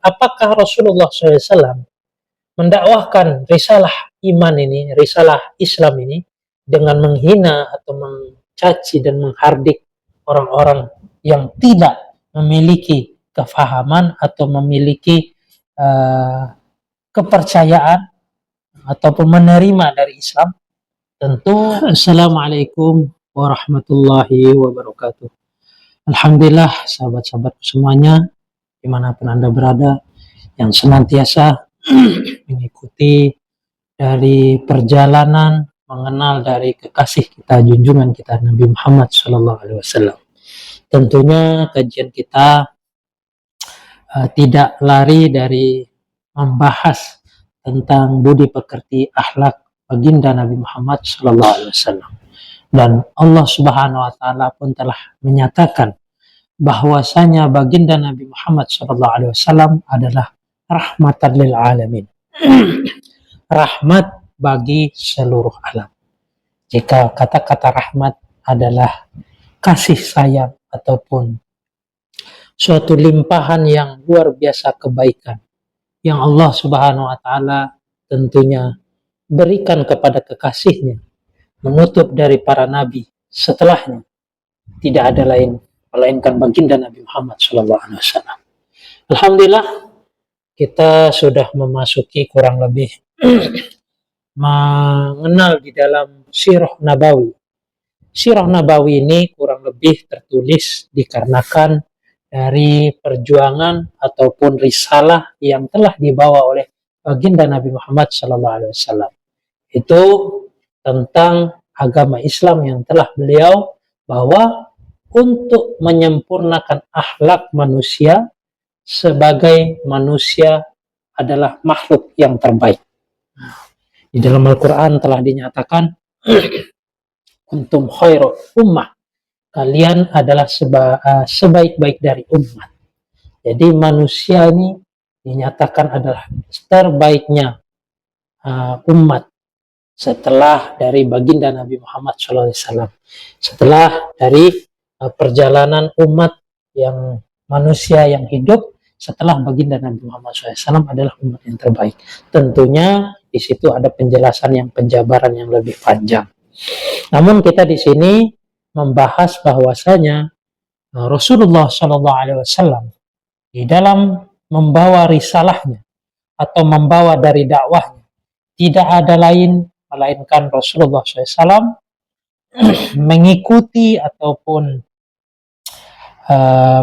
apakah Rasulullah SAW mendakwahkan risalah iman ini, risalah Islam ini dengan menghina atau mencaci dan menghardik orang-orang yang tidak memiliki kefahaman atau memiliki kepercayaan ataupun menerima dari Islam? Tentu Assalamualaikum warahmatullahi wabarakatuh. Alhamdulillah sahabat-sahabatku semuanya dimanapun Anda berada yang senantiasa mengikuti dari perjalanan mengenal dari kekasih kita, junjungan kita Nabi Muhammad SAW. Tentunya kajian kita tidak lari dari membahas tentang budi pekerti akhlak baginda Nabi Muhammad SAW. Dan Allah Subhanahu wa taala pun telah menyatakan bahwasanya baginda Nabi Muhammad SAW adalah rahmatan lil alamin. Rahmat bagi seluruh alam. Jika kata-kata rahmat adalah kasih sayang ataupun suatu limpahan yang luar biasa kebaikan yang Allah Subhanahu wa taala tentunya berikan kepada kekasihnya, menutup dari para nabi setelahnya, tidak ada lain melainkan baginda Nabi Muhammad SAW. Alhamdulillah kita sudah memasuki kurang lebih mengenal di dalam Sirah Nabawi. Sirah Nabawi ini kurang lebih tertulis dikarenakan dari perjuangan ataupun risalah yang telah dibawa oleh baginda Nabi Muhammad SAW. Itu tentang agama Islam yang telah beliau bawa untuk menyempurnakan akhlak manusia sebagai manusia adalah makhluk yang terbaik. Di dalam Al-Quran telah dinyatakan kuntum khairu ummah, kalian adalah sebaik-baik dari umat. Jadi manusia ini dinyatakan adalah terbaiknya umat setelah dari baginda Nabi Muhammad SAW. Setelah dari perjalanan umat yang manusia yang hidup setelah baginda Nabi Muhammad SAW adalah umat yang terbaik. Tentunya di situ ada penjelasan yang penjabaran yang lebih panjang. Namun kita di sini membahas bahwasanya Rasulullah SAW di dalam membawa risalahnya atau membawa dari dakwahnya tidak ada lain melainkan Rasulullah SAW mengikuti ataupun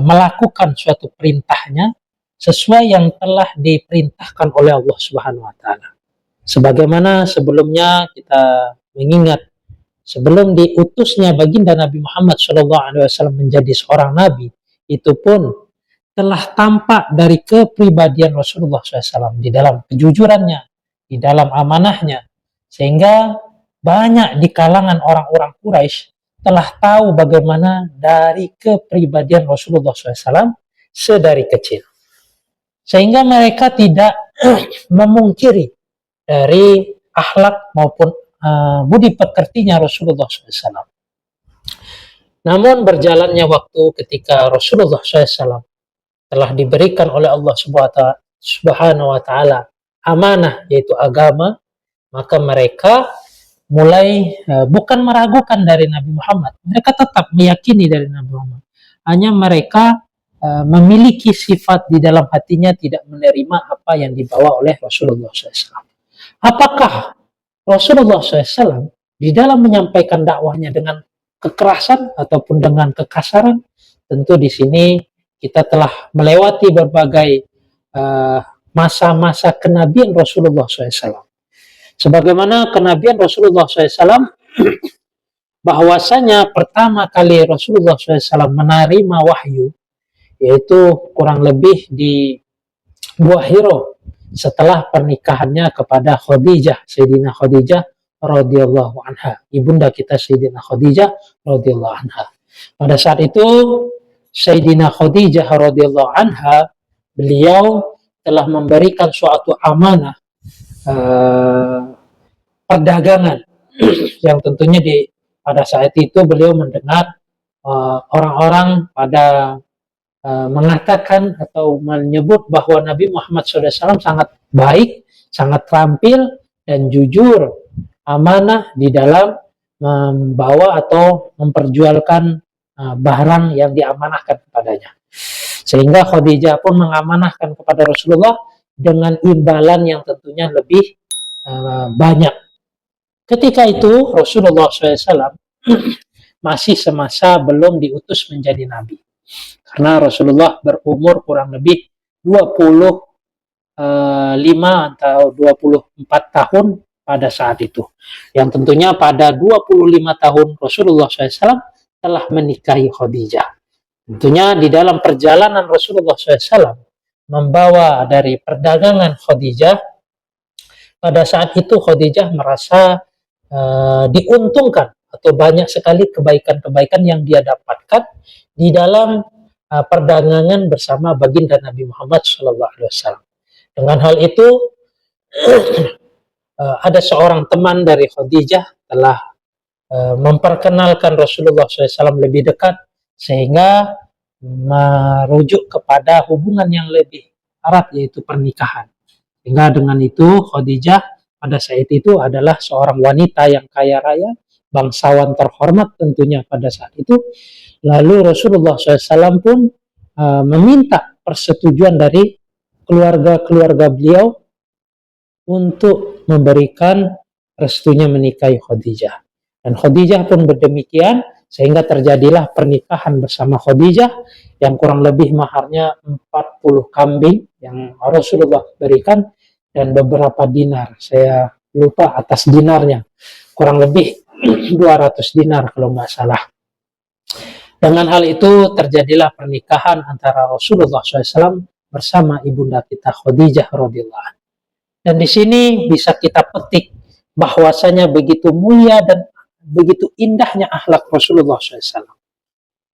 melakukan suatu perintahnya sesuai yang telah diperintahkan oleh Allah Subhanahu wa taala. Sebagaimana sebelumnya kita mengingat sebelum diutusnya baginda Nabi Muhammad SAW menjadi seorang nabi, itu pun telah tampak dari kepribadian Rasulullah SAW di dalam kejujurannya, di dalam amanahnya, sehingga banyak di kalangan orang-orang Quraisy telah tahu bagaimana dari kepribadian Rasulullah SAW sedari kecil, sehingga mereka tidak memungkiri dari akhlak maupun budi pekertinya Rasulullah SAW. Namun berjalannya waktu ketika Rasulullah SAW telah diberikan oleh Allah Subhanahu wa taala amanah yaitu agama, maka mereka mulai bukan meragukan dari Nabi Muhammad. Mereka tetap meyakini dari Nabi Muhammad. Hanya mereka memiliki sifat di dalam hatinya tidak menerima apa yang dibawa oleh Rasulullah SAW. Apakah Rasulullah SAW di dalam menyampaikan dakwahnya dengan kekerasan ataupun dengan kekasaran? Tentu di sini kita telah melewati berbagai masa-masa kenabian Rasulullah SAW. Sebagaimana kenabian Rasulullah SAW, bahwasanya pertama kali Rasulullah SAW menerima wahyu, yaitu kurang lebih di Gua Hiro setelah pernikahannya kepada Khadijah, Sayyidina Khadijah radhiyallahu anha, ibunda kita Sayyidina Khadijah radhiyallahu anha. Pada saat itu Sayyidina Khadijah radhiyallahu anha, beliau telah memberikan suatu amanah perdagangan yang tentunya pada saat itu beliau mendengar orang-orang pada mengatakan atau menyebut bahwa Nabi Muhammad SAW sangat baik, sangat terampil dan jujur, amanah di dalam membawa atau memperjualkan barang yang diamanahkan kepadanya. Sehingga Khadijah pun mengamanahkan kepada Rasulullah dengan imbalan yang tentunya lebih banyak. Ketika itu Rasulullah SAW masih semasa belum diutus menjadi nabi. Karena Rasulullah berumur kurang lebih 25 atau 24 tahun pada saat itu. Yang tentunya pada 25 tahun Rasulullah SAW telah menikahi Khadijah. Tentunya di dalam perjalanan Rasulullah SAW membawa dari perdagangan Khadijah, pada saat itu Khadijah merasa diuntungkan atau banyak sekali kebaikan-kebaikan yang dia dapatkan di dalam perdagangan bersama baginda Nabi Muhammad SAW. Dengan hal itu ada seorang teman dari Khadijah telah memperkenalkan Rasulullah SAW lebih dekat, sehingga merujuk kepada hubungan yang lebih erat, yaitu pernikahan. Sehingga dengan itu Khadijah pada saat itu adalah seorang wanita yang kaya raya, bangsawan terhormat tentunya pada saat itu. Lalu Rasulullah SAW pun meminta persetujuan dari keluarga-keluarga beliau untuk memberikan restunya menikahi Khadijah. Dan Khadijah pun berdemikian, sehingga terjadilah pernikahan bersama Khadijah yang kurang lebih maharnya 40 kambing yang Rasulullah berikan dan beberapa dinar. Saya lupa atas dinarnya. Kurang lebih 200 dinar kalau nggak salah. Dengan hal itu terjadilah pernikahan antara Rasulullah SAW bersama ibunda kita Khadijah radhiyallahu anha. Dan di sini bisa kita petik bahwasanya begitu mulia dan begitu indahnya akhlak Rasulullah SAW.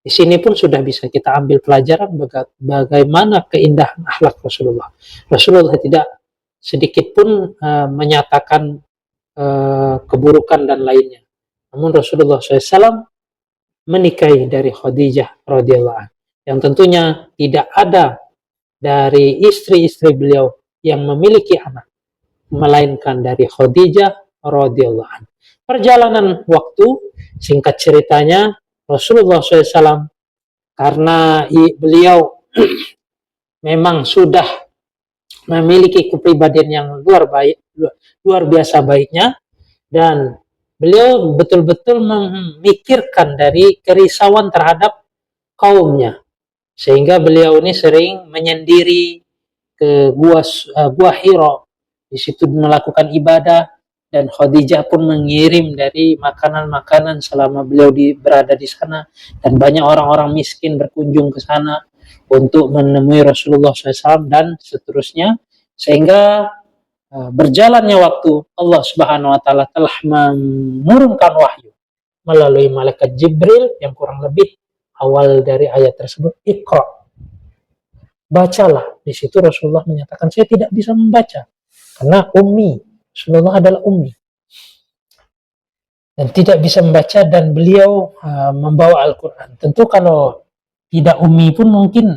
Di sini pun sudah bisa kita ambil pelajaran bagaimana keindahan akhlak Rasulullah. Rasulullah tidak sedikit pun menyatakan keburukan dan lainnya. Namun Rasulullah SAW menikahi dari Khadijah radhiyallahu anha, yang tentunya tidak ada dari istri-istri beliau yang memiliki anak melainkan dari Khadijah radhiyallahu anha. Perjalanan waktu, singkat ceritanya, Rasulullah SAW karena beliau memang sudah memiliki kepribadian yang luar biasa baiknya, dan beliau betul-betul memikirkan dari kerisauan terhadap kaumnya, sehingga beliau ini sering menyendiri ke gua Hira, di situ melakukan ibadah, dan Khadijah pun mengirim dari makanan-makanan selama beliau berada di sana, dan banyak orang-orang miskin berkunjung ke sana untuk menemui Rasulullah SAW dan seterusnya. Sehingga berjalannya waktu, Allah Subhanahu wa Ta'ala telah menurunkan wahyu melalui malaikat Jibril yang kurang lebih awal dari ayat tersebut, Iqra, bacalah. Di situ Rasulullah menyatakan, saya tidak bisa membaca karena ummi. Rasulullah adalah ummi dan tidak bisa membaca, dan beliau membawa Al-Quran. Tentu kalau tidak ummi pun mungkin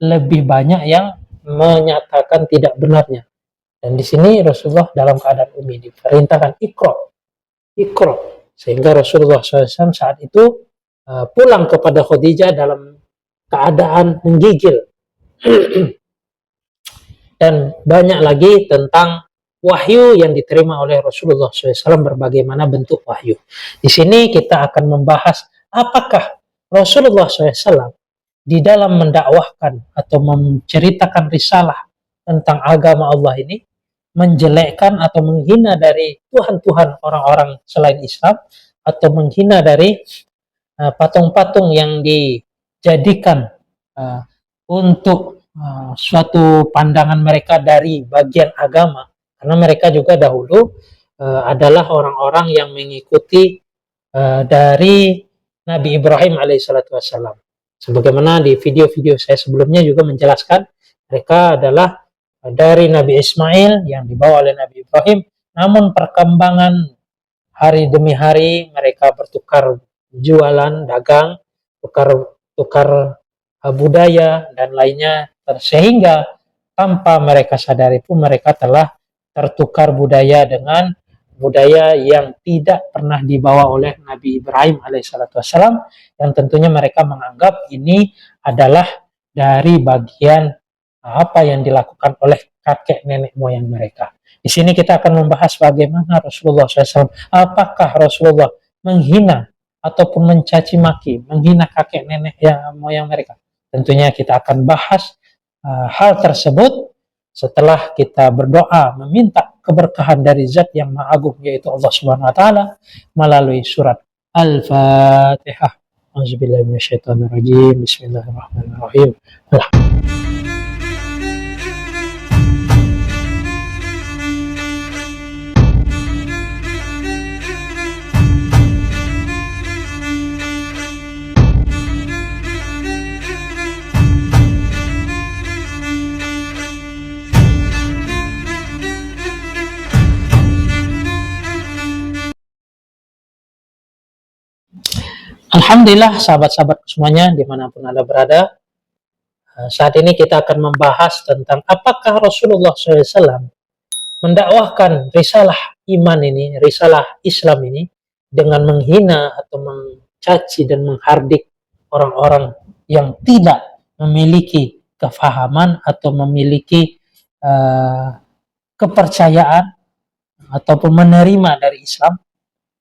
lebih banyak yang menyatakan tidak benarnya. Dan di sini Rasulullah dalam keadaan ummi diperintahkan Iqra, sehingga Rasulullah SAW saat itu pulang kepada Khadijah dalam keadaan menggigil. Dan banyak lagi tentang wahyu yang diterima oleh Rasulullah SAW, berbagai mana bentuk wahyu. Di sini kita akan membahas apakah Rasulullah SAW di dalam mendakwahkan atau menceritakan risalah tentang agama Allah ini menjelekkan atau menghina dari Tuhan-Tuhan orang-orang selain Islam, atau menghina dari patung-patung yang dijadikan untuk suatu pandangan mereka dari bagian agama, karena mereka juga dahulu adalah orang-orang yang mengikuti dari Nabi Ibrahim alaihissalatu wassalam. Sebagaimana di video-video saya sebelumnya juga menjelaskan, mereka adalah dari Nabi Ismail yang dibawa oleh Nabi Ibrahim, namun perkembangan hari demi hari mereka bertukar jualan, dagang, tukar budaya dan lainnya, sehingga tanpa mereka sadari pun mereka telah tertukar budaya dengan budaya yang tidak pernah dibawa oleh Nabi Ibrahim alaihissalam, yang tentunya mereka menganggap ini adalah dari bagian apa yang dilakukan oleh kakek nenek moyang mereka. Di sini kita akan membahas bagaimana Rasulullah SAW, apakah Rasulullah menghina ataupun mencaci maki, menghina kakek nenek moyang mereka. Tentunya kita akan bahas hal tersebut setelah kita berdoa meminta keberkahan dari zat yang maha agung, yaitu Allah Subhanahu wa taala, melalui surat Al-Fatihah. Auzubillahi minasyaitonirrajim. Bismillahirrahmanirrahim. Alhamdulillah, sahabat-sahabat semuanya dimanapun Anda berada, saat ini kita akan membahas tentang apakah Rasulullah SAW mendakwahkan risalah iman ini, risalah Islam ini, dengan menghina atau mencaci dan menghardik orang-orang yang tidak memiliki kefahaman atau memiliki kepercayaan ataupun menerima dari Islam.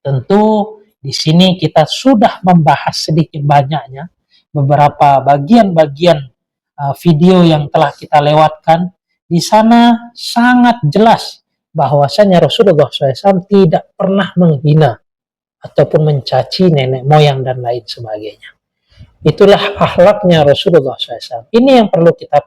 Tentu di sini kita sudah membahas sedikit banyaknya beberapa bagian-bagian video yang telah kita lewatkan. Di sana sangat jelas bahwasanya Rasulullah SAW tidak pernah menghina ataupun mencaci nenek moyang dan lain sebagainya. Itulah akhlaknya Rasulullah SAW. Ini yang perlu kita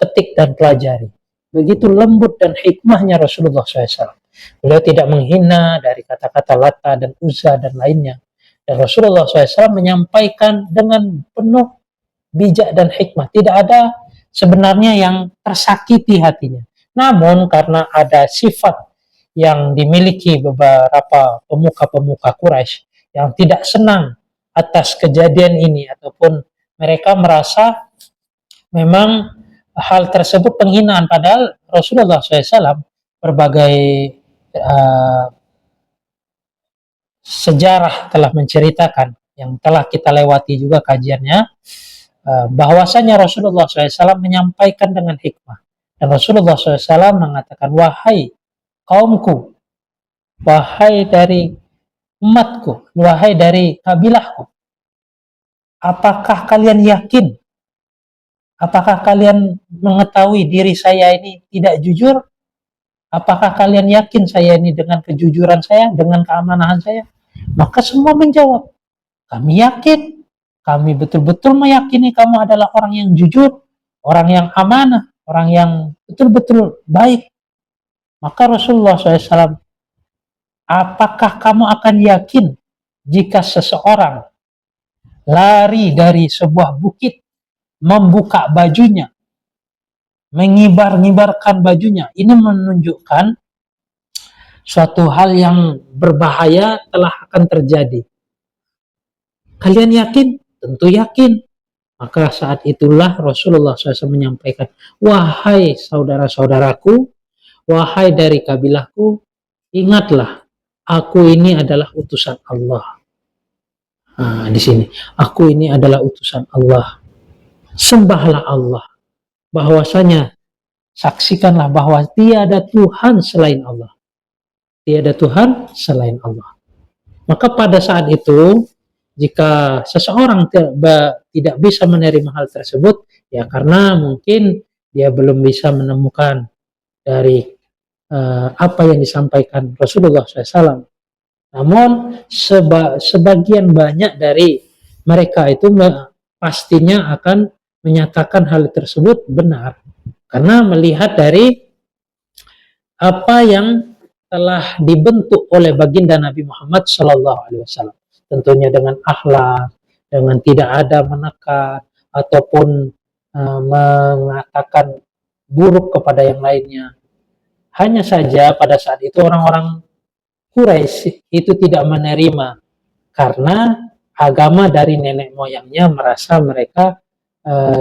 petik dan pelajari. Begitu lembut dan hikmahnya Rasulullah SAW. Beliau tidak menghina dari kata-kata Lata dan Uzza dan lainnya. Dan Rasulullah SAW menyampaikan dengan penuh bijak dan hikmah. Tidak ada sebenarnya yang tersakiti hatinya. Namun karena ada sifat yang dimiliki beberapa pemuka-pemuka Quraisy yang tidak senang atas kejadian ini, ataupun mereka merasa memang hal tersebut penghinaan, padahal Rasulullah SAW berbagai sejarah telah menceritakan, yang telah kita lewati juga kajiannya, bahwasanya Rasulullah SAW menyampaikan dengan hikmah. Dan Rasulullah SAW mengatakan, wahai kaumku, wahai dari umatku, wahai dari kabilahku, apakah kalian yakin? Apakah kalian mengetahui diri saya ini tidak jujur? Apakah kalian yakin saya ini dengan kejujuran saya, dengan keamanahan saya? Maka semua menjawab, kami yakin. Kami betul-betul meyakini kamu adalah orang yang jujur, orang yang amanah, orang yang betul-betul baik. Maka Rasulullah SAW, apakah kamu akan yakin jika seseorang lari dari sebuah bukit, membuka bajunya, mengibar-ngibarkan bajunya? Ini menunjukkan suatu hal yang berbahaya telah akan terjadi. Kalian yakin? Tentu yakin. Maka saat itulah Rasulullah SAW menyampaikan, wahai saudara-saudaraku, wahai dari kabilahku, ingatlah, aku ini adalah utusan Allah. Di sini, aku ini adalah utusan Allah. Sembahlah Allah. Bahwasanya saksikanlah bahwa tiada Tuhan selain Allah. Tiada Tuhan selain Allah. Maka pada saat itu, jika seseorang tidak bisa menerima hal tersebut, ya karena mungkin dia belum bisa menemukan dari apa yang disampaikan Rasulullah SAW. Namun sebagian banyak dari mereka itu pastinya akan menyatakan hal tersebut benar, karena melihat dari apa yang telah dibentuk oleh baginda Nabi Muhammad SAW, tentunya dengan akhlak, dengan tidak ada menekan ataupun mengatakan buruk kepada yang lainnya. Hanya saja pada saat itu orang-orang Quraisy itu tidak menerima, karena agama dari nenek moyangnya merasa mereka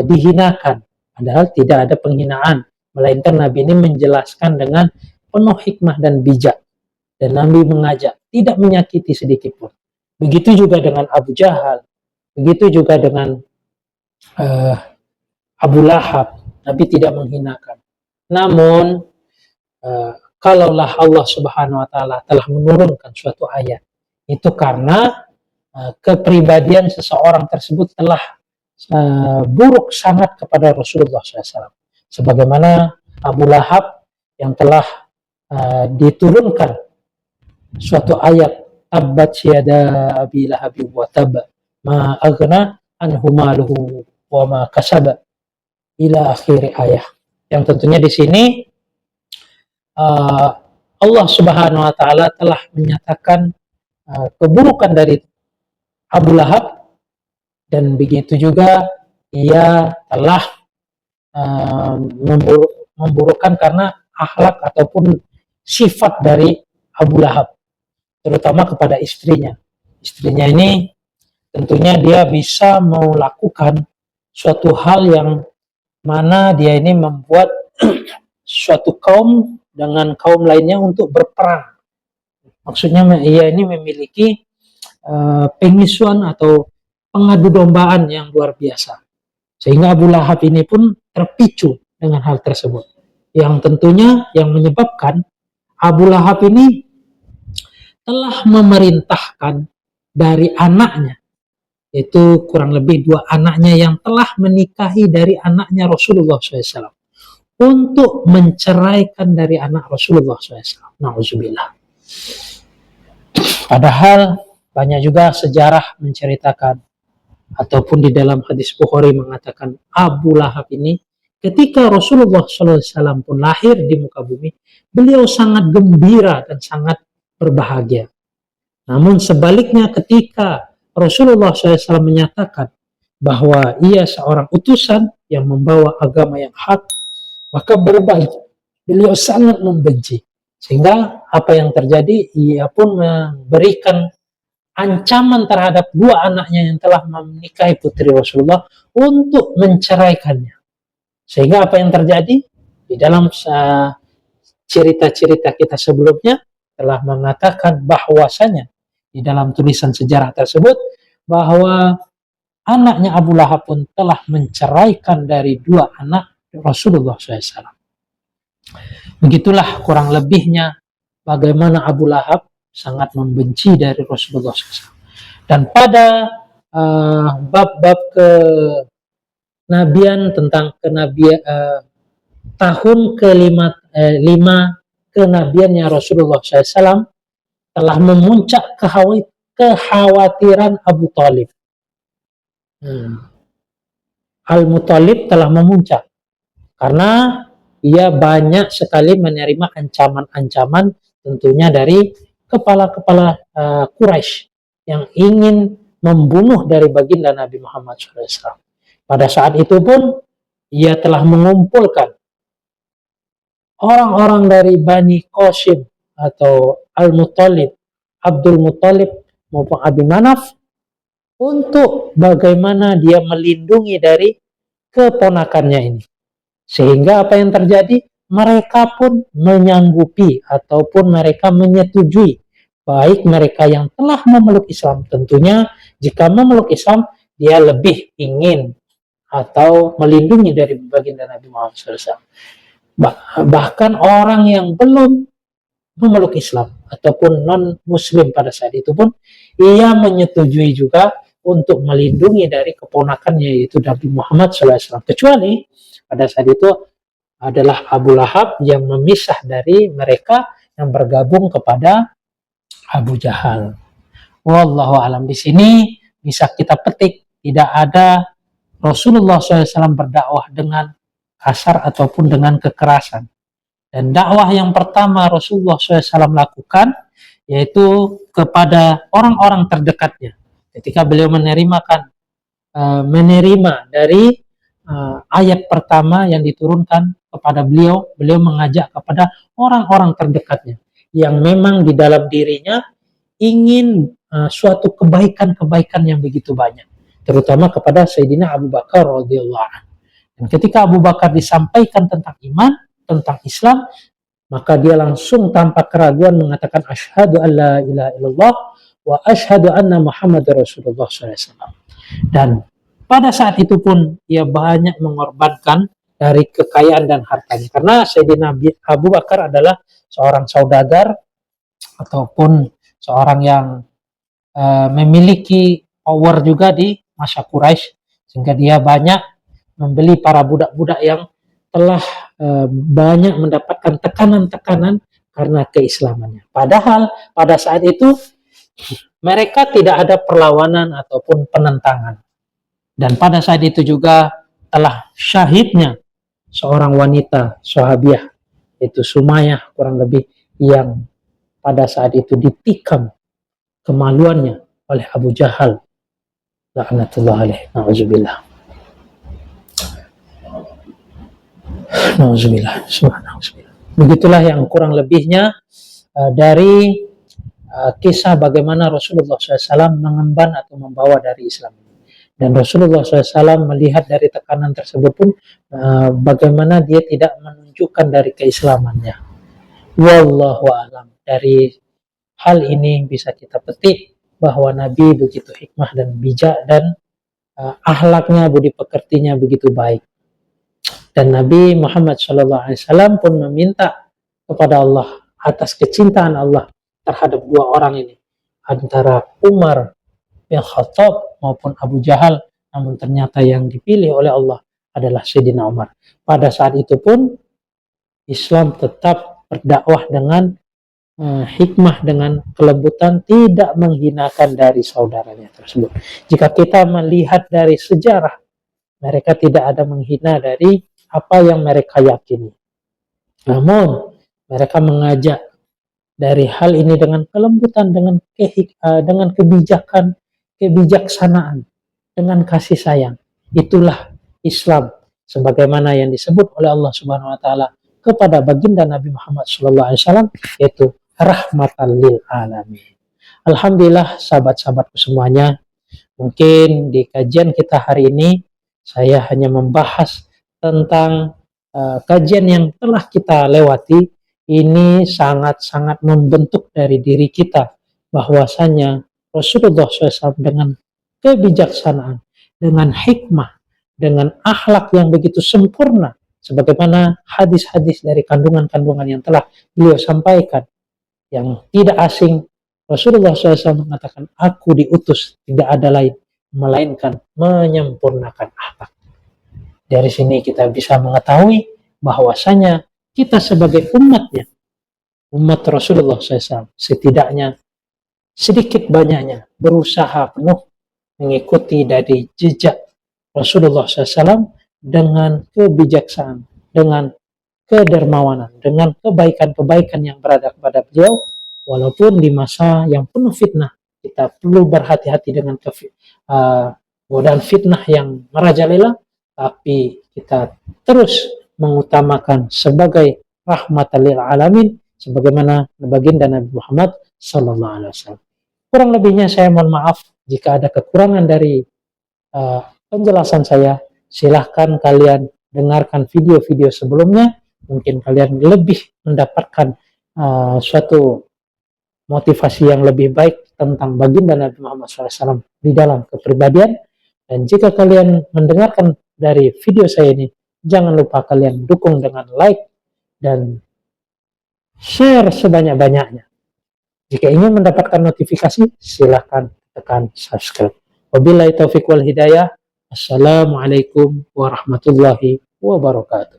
dihinakan. Padahal tidak ada penghinaan, melainkan Nabi ini menjelaskan dengan penuh hikmah dan bijak. Dan Nabi mengajak tidak menyakiti sedikit pun. Begitu juga dengan Abu Jahal, begitu juga dengan Abu Lahab. Nabi tidak menghinakan. Namun kalaulah Allah Subhanahu wa taala telah menurunkan suatu ayat, itu karena kepribadian seseorang tersebut telah buruk sangat kepada Rasulullah SAW. Sebagaimana Abu Lahab yang telah diturunkan suatu ayat, tabbat yada abi lahabi wa tab ma aghna anhu maluhu wa ma kasaba ila akhir ayat. Yang tentunya di sini Allah Subhanahu wa taala telah menyatakan keburukan dari Abu Lahab, dan begitu juga ia telah memburukkan karena akhlak ataupun sifat dari Abu Lahab, terutama kepada istrinya. Istrinya ini tentunya dia bisa melakukan suatu hal yang mana dia ini membuat suatu kaum dengan kaum lainnya untuk berperang. Maksudnya ia ini memiliki pengisuan atau pengadu dombaan yang luar biasa. Sehingga Abu Lahab ini pun terpicu dengan hal tersebut. Yang tentunya yang menyebabkan Abu Lahab ini telah memerintahkan dari anaknya, yaitu kurang lebih 2 anaknya yang telah menikahi dari anaknya Rasulullah SAW, untuk menceraikan dari anak Rasulullah SAW. Na'udzubillah. Padahal banyak juga sejarah menceritakan, ataupun di dalam hadis Bukhari mengatakan, Abu Lahab ini ketika Rasulullah SAW pun lahir di muka bumi, beliau sangat gembira dan sangat berbahagia. Namun sebaliknya ketika Rasulullah SAW menyatakan bahwa ia seorang utusan yang membawa agama yang hak, maka berbalik, beliau sangat membenci. Sehingga apa yang terjadi, ia pun memberikan ancaman terhadap 2 anaknya yang telah menikahi putri Rasulullah untuk menceraikannya. Sehingga apa yang terjadi, di dalam cerita-cerita kita sebelumnya telah mengatakan bahwasanya di dalam tulisan sejarah tersebut bahwa anaknya Abu Lahab pun telah menceraikan dari 2 anak Rasulullah SAW. Begitulah kurang lebihnya bagaimana Abu Lahab sangat membenci dari Rasulullah SAW. Dan pada bab-bab kenabian tentang kenabian tahun ke-5 kenabiannya Rasulullah SAW telah memuncak kekhawatiran Abu Talib. Al-Muttalib telah memuncak karena ia banyak sekali menerima ancaman-ancaman tentunya dari kepala-kepala Quraisy yang ingin membunuh dari baginda Nabi Muhammad SAW. Pada saat itu pun ia telah mengumpulkan orang-orang dari Bani Qasim atau Al-Muttalib, Abdul Muttalib maupun Abi Manaf, untuk bagaimana dia melindungi dari keponakannya ini. Sehingga apa yang terjadi, mereka pun menyanggupi ataupun mereka menyetujui, baik mereka yang telah memeluk Islam. Tentunya jika memeluk Islam, dia lebih ingin atau melindungi dari baginda Nabi Muhammad SAW. Bahkan orang yang belum memeluk Islam ataupun non-muslim pada saat itu pun, ia menyetujui juga untuk melindungi dari keponakannya, yaitu Nabi Muhammad SAW. Kecuali pada saat itu adalah Abu Lahab yang memisah dari mereka yang bergabung kepada Abu Jahal. Wallahu alam. Di sini bisa kita petik, tidak ada Rasulullah SAW berdakwah dengan kasar ataupun dengan kekerasan. Dan dakwah yang pertama Rasulullah SAW lakukan yaitu kepada orang-orang terdekatnya. Ketika beliau menerima dari ayat pertama yang diturunkan kepada beliau, beliau mengajak kepada orang-orang terdekatnya yang memang di dalam dirinya ingin suatu kebaikan-kebaikan yang begitu banyak. terutama kepada Sayyidina Abu Bakar radhiyallahu anhu. Dan ketika Abu Bakar disampaikan tentang iman, tentang Islam, maka dia langsung tanpa keraguan mengatakan asyhadu an la ilaha illallah wa asyhadu anna Muhammadar Rasulullah SAW. Dan pada saat itu pun ia banyak mengorbankan dari kekayaan dan hartanya. Karena Sayyidina Abu Bakar adalah seorang saudagar ataupun seorang yang memiliki power juga di masa Quraisy, sehingga dia banyak membeli para budak-budak yang telah banyak mendapatkan tekanan-tekanan karena keislamannya. Padahal pada saat itu mereka tidak ada perlawanan ataupun penentangan. Dan pada saat itu juga telah syahidnya seorang wanita sahabiah, yaitu Sumayyah kurang lebih, yang pada saat itu ditikam kemaluannya oleh Abu Jahal laknatullah alaih. Na'udzubillah. Na'udzubillah. Subhanallah. Begitulah yang kurang lebihnya dari kisah bagaimana Rasulullah SAW mengemban atau membawa dari Islam. Dan Rasulullah SAW melihat dari tekanan tersebut pun bagaimana dia tidak menunjukkan dari keislamannya. Wallahu a'lam. Dari hal ini bisa kita petik bahwa Nabi begitu hikmah dan bijak, dan akhlaknya, budi pekertinya begitu baik. Dan Nabi Muhammad SAW pun meminta kepada Allah atas kecintaan Allah terhadap dua orang ini, antara Umar bin Khattab maupun Abu Jahal, namun ternyata yang dipilih oleh Allah adalah Sayyidina Umar. Pada saat itu pun Islam tetap berdakwah dengan hikmah, dengan kelembutan, tidak menghinakan dari saudaranya tersebut. Jika kita melihat dari sejarah, mereka tidak ada menghina dari apa yang mereka yakini. Namun mereka mengajak dari hal ini dengan kelembutan, dengan kebijakan, kebijaksanaan, dengan kasih sayang. Itulah Islam sebagaimana yang disebut oleh Allah Subhanahu wa taala kepada baginda Nabi Muhammad SAW, yaitu rahmatan lil alamin. Alhamdulillah sahabat-sahabatku semuanya, mungkin di kajian kita hari ini saya hanya membahas tentang kajian yang telah kita lewati. Ini sangat-sangat membentuk dari diri kita bahwasanya Rasulullah SAW dengan kebijaksanaan, dengan hikmah, dengan akhlak yang begitu sempurna, sebagaimana hadis-hadis dari kandungan-kandungan yang telah beliau sampaikan, yang tidak asing. Rasulullah SAW mengatakan, aku diutus tidak ada lain melainkan menyempurnakan akhlak. Dari sini kita bisa mengetahui bahwasanya kita sebagai umatnya, umat Rasulullah SAW, setidaknya sedikit banyaknya berusaha penuh mengikuti dari jejak Rasulullah SAW dengan kebijaksanaan, dengan kedermawanan, dengan kebaikan-kebaikan yang berada kepada beliau. Walaupun di masa yang penuh fitnah, kita perlu berhati-hati dengan godaan fitnah yang merajalela, tapi kita terus mengutamakan sebagai rahmatan lil alamin, sebagaimana baginda Nabi Muhammad sallallahu alaihi wasallam. Kurang lebihnya saya mohon maaf jika ada kekurangan dari penjelasan saya. Silahkan kalian dengarkan video-video sebelumnya, mungkin kalian lebih mendapatkan suatu motivasi yang lebih baik tentang baginda Nabi Muhammad SAW di dalam kepribadian. Dan jika kalian mendengarkan dari video saya ini, jangan lupa kalian dukung dengan like dan share sebanyak-banyaknya. Jika ingin mendapatkan notifikasi, silahkan tekan subscribe. Wabillahi taufiq wal hidayah. Assalamualaikum warahmatullahi wabarakatuh.